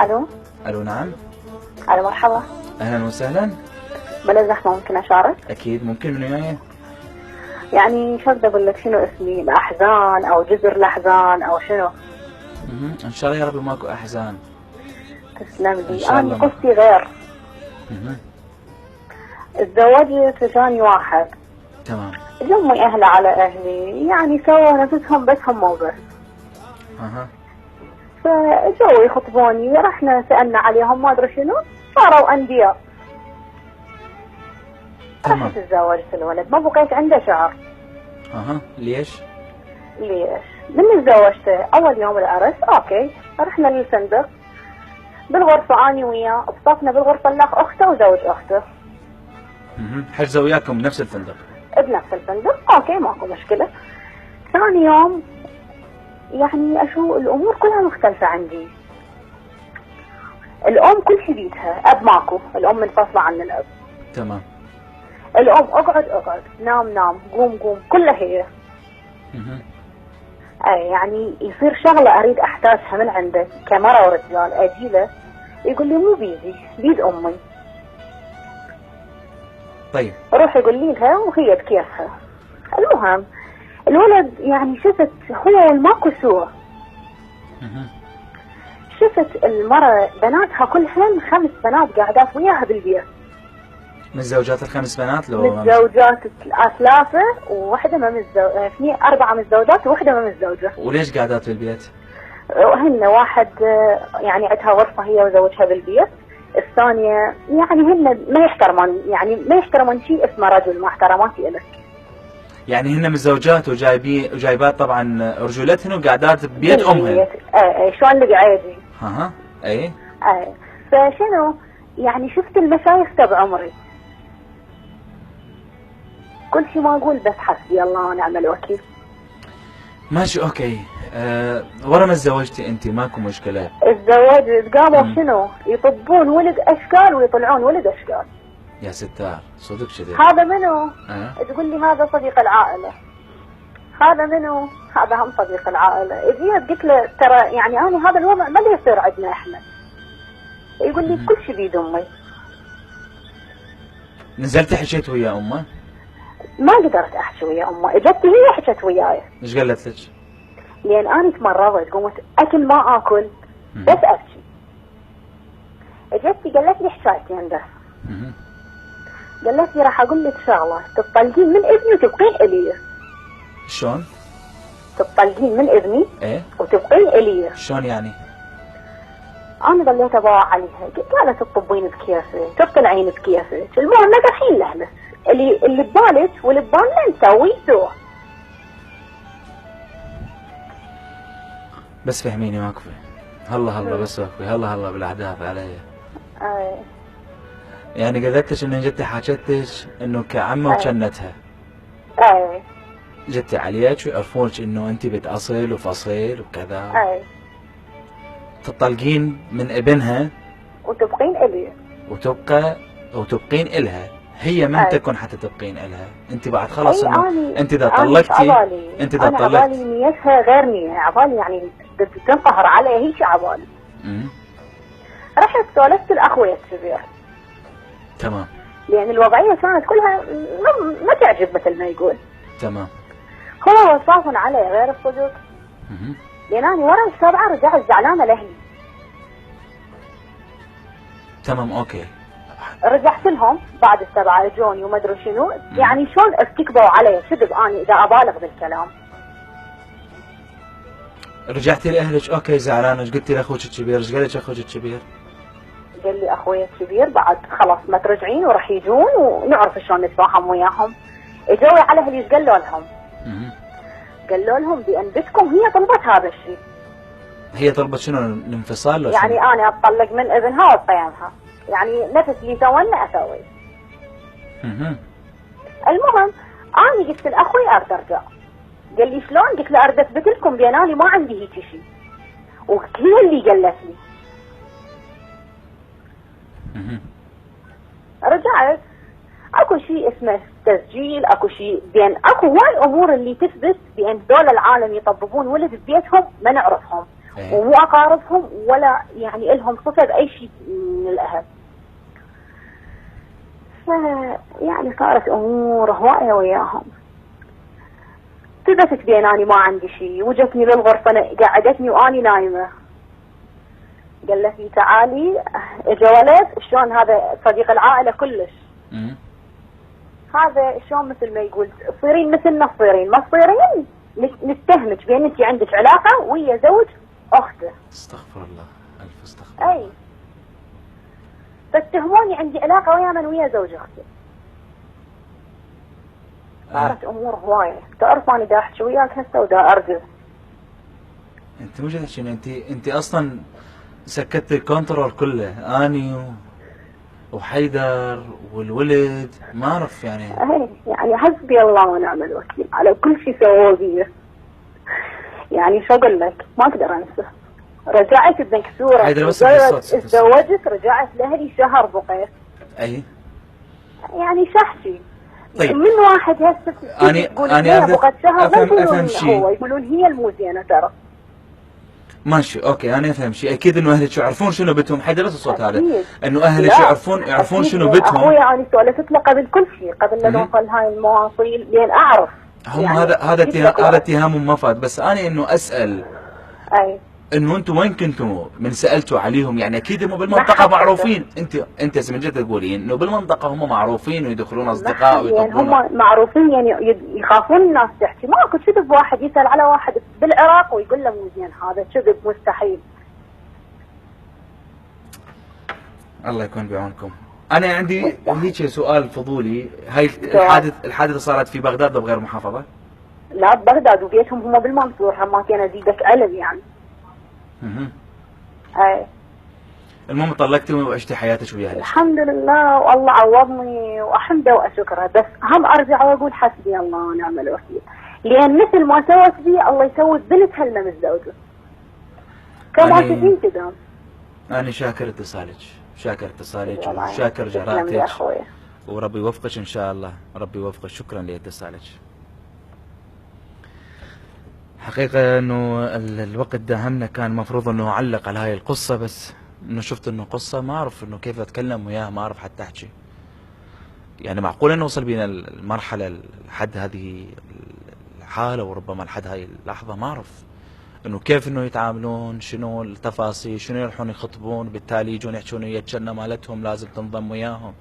الو. الو نعم. الو مرحبا. اهلا وسهلا. بلا زحمة، ممكن اشارك؟ اكيد ممكن. من وياي؟ يعني شو بدي اقول لك، شنو اسمي، الاحزان او جزر الاحزان او شنو؟ ان شاء الله يا رب ماكو احزان. تسلم ان لي. شاء انا الله قصتي غير. تزوجت وجاني واحد. تمام. جمي اهله على اهلي، يعني سووا نفسهم بس هم وبس. اها. فجو يخطبوني، رحنا سالنا عليهم ما ادري شنو، صاروا انبياء. تمام. رحت تزوجت الولد، ما بقيت عنده شعر. اها. ليش؟ ليش؟ من تزوجته اول يوم العرس اوكي، رحنا للفندق بالغرفة اني وياه، اصطفنا بالغرفة الاخ اخته وزوج اخته. حجزوا وياكم بنفس الفندق؟ بنفس الفندق اوكي، ماكو مشكلة. ثاني يوم يعني اشوف الامور كلها مختلفة عندي. الام كل شي بيدها، اب ماكو، الام منفصلة عن الاب. تمام. الام اقعد نام نام، قوم قوم، كلها هي. اي يعني يصير شغلة اريد احتاجها من عنده كمرة ورجال، اجيله يقول لي مو بيدي، بيد امي. طيب. اروح يقول لي لها وهي بكيفها. المهم الولد يعني شفت هو والماكو سوى. شفت المرة بناتها كلهن 5 بنات قاعدات وياها بالبيت. من زوجات ال5 بنات لو؟ من زوجات 3 وواحدة ما متزوجة، 4 متزوجات وواحدة ما متزوجة. وليش قاعدات بالبيت؟ وهن واحد يعني عندها غرفة هي وزوجها بالبيت، الثانية يعني هن ما يحترمون، يعني ما يحترمون شيء اسمه رجل، ما احترماتي إلك. يعني هن متزوجات وجايبات طبعا رجولتهن وقاعدات ببيت امهن. شلون اللي قاعدين. اها. اي. فشنو يعني، شفت المشايخ تبع عمري، كل شيء ما اقول بس حسبي الله ونعم الوكيل. ماشي اوكي. ورا ما تزوجتي انت ماكو مشكلة. تزوجت قاموا شنو يطبون ولد اشكال ويطلعون ولد اشكال. يا ستار صدق شذي. هذا منو؟ تقول لي هذا صديق العائلة. هذا منو؟ هذا هم صديق العائلة. اجيت قلت له ترى يعني انا هذا الوضع ما اللي يصير عندنا احنا. يقول لي كل شيء بيد امي. نزلت حكيت ويا امه؟ ما قدرت احكي ويا امه، اجت هي حكت وياي. ايش قالت لك؟ لان انا تمرضت، قمت اكل ما اكل بس ابكي. اجت قالت لي حكايتين بس. قالت لي راح اقول لك شغله، تطلقين من اذني وتبقين الي. شلون؟ تطلقين من اذني ايه وتبقين الي. شلون يعني؟ انا ظليت ابوع عليها، قالت تطبين بكيفك، تطلعين بكيفك، المهم ما الحين لهله اللي ببالك واللي ببالنا نسوي سوا. بس فهميني واقفه. هلا بس واقفه. هلا بالاحداث علي. يعني قالت لك انه جتي حاجتك انه كعمه وجنتها. جتي عليك ويعرفونك انه انت بنت اصل وفصيل وكذا. تطلقين من ابنها وتبقين الي. وتبقين الها. هي من تكون حتى تبقين الها. انت بعد خلاص انه انت اذا طلقتي، انت اذا طلقتي عبالي نيتها غير نية، عبالي يعني تنقهر عليها، هيك عبالي. رحت سولفت الاخويا الكبير. تمام. لان الوضعيه كانت كلها ما تعجب مثل ما يقول. تمام. هو وصافن علي غير الصدق. لان انا ورا 7 رجعت زعلانه لاهلي. تمام اوكي. رجعت لهم بعد 7 اجوني وما ادري شنو، يعني شلون ارتكبوا علي كذب، اني اذا ابالغ بالكلام. رجعتي لاهلك اوكي زعلانه، ايش قلتي لاخوك الكبير؟ ايش قال لك اخوك الكبير؟ قال لي اخوي الكبير بعد خلاص ما ترجعين وراح يجون ونعرف شلون نتفاهم وياهم. اجوا على اهلي ايش قالوا لهم؟ قالوا لهم بان بنتكم هي طلبت هذا الشيء. هي طلبت شنو؟ الانفصال لو يعني شنو؟ انا اتطلق من ابنها واطينها، يعني نفس اللي سوينا اسوي. المهم انا قلت لاخوي ارد ارجع. قال لي شلون؟ قلت له ارد اثبت لكم بان انا ما عندي هيك شيء، وهي اللي قالت لي. رجعت اكو شيء اسمه تسجيل، اكو شيء اكو واي امور اللي تثبت بان دول العالم يطببون ولد ببيتهم ما نعرفهم، ومو اقاربهم ولا يعني الهم صفه باي شيء من الاهل. يعني صارت امور هوايه وياهم. ثبتت بين اني ما عندي شيء، وجتني للغرفه قعدتني واني نايمه. قالت لي تعالي، اجى ولد شلون هذا صديق العائله كلش. هذا شلون مثل ما يقول تصيرين مثلنا تصيرين، ما تصيرين نتهمك بان انت عندك علاقه ويا زوج اخته. استغفر الله، الف استغفر الله. اي فاتهموني عندي علاقه ويا من؟ ويا زوج اختي. صارت امور هوايه. تعرف انا دا احكي وياك هسه ودا ارجع. انت مو جاي شنو، انت اصلا سكتت الكنترول كله، اني وحيدر والولد ما اعرف يعني. يعني حسبي الله ونعم الوكيل على كل شيء سووه بي. يعني شو اقول لك، ما اقدر انسى. رجعت بمكسوره، حيدر بس تزوجت، رجعت لاهلي شهر بقيت. اي يعني شحشي. طيب من واحد هسه انا بقت شهر افهم شيء، هو يقولون هي الموزينه ترى. ماشي اوكي، انا افهم شيء. اكيد انه اهلك يعرفون شنو بتهم. حيدر بس الصوت هذا، انه اهلك يعرفون شنو بتهم. اخوي انا سولفت له قبل كل شيء، قبل لا نوصل هاي المواصيل لين اعرف. هم يعني هذا اتهامهم ما فات. بس انا انه اسال اي انه انتم وين كنتوا من سالتوا عليهم؟ يعني اكيد هم بالمنطقه معروفين. انت هسه من جد تقولين انه بالمنطقه هم معروفين ويدخلون اصدقاء ويطبون. هم معروفين يعني يخافون الناس تحكي. ماكو كذب واحد يسال على واحد بالعراق ويقول له مو زين، هذا كذب مستحيل. الله يكون بعونكم. انا عندي هيك سؤال فضولي، هاي الحادثه صارت في بغداد بغير محافظه؟ لا ببغداد، وبيتهم هم بالمنصور. هم كان ازيدك علم يعني. اي المهم طلقتي وعشتي حياتك وياه. الحمد لله، والله عوضني واحمده واشكره. بس هم ارجع واقول حسبي الله ونعم الوكيل، لان مثل ما سوت بي الله يسوي بنت هالنا متزوجه. كما تجين كذا. انا شاكر اتصالك، وشاكر جرأتك، وربي يوفقك ان شاء الله، ربي يوفقك. شكرا لاتصالك. حقيقة انه الوقت داهمنا، كان المفروض انه اعلق على هاي القصة، بس انه شفت انه قصة ما اعرف انه كيف اتكلم وياها، ما اعرف حتى احكي. يعني معقول انه وصل بينا المرحلة لحد هذه الحالة، وربما لحد هاي اللحظة ما اعرف انه كيف انه يتعاملون، شنو التفاصيل، شنو يروحون يخطبون، بالتالي يجون يحكون ويا الجنة مالتهم لازم تنضم وياهم.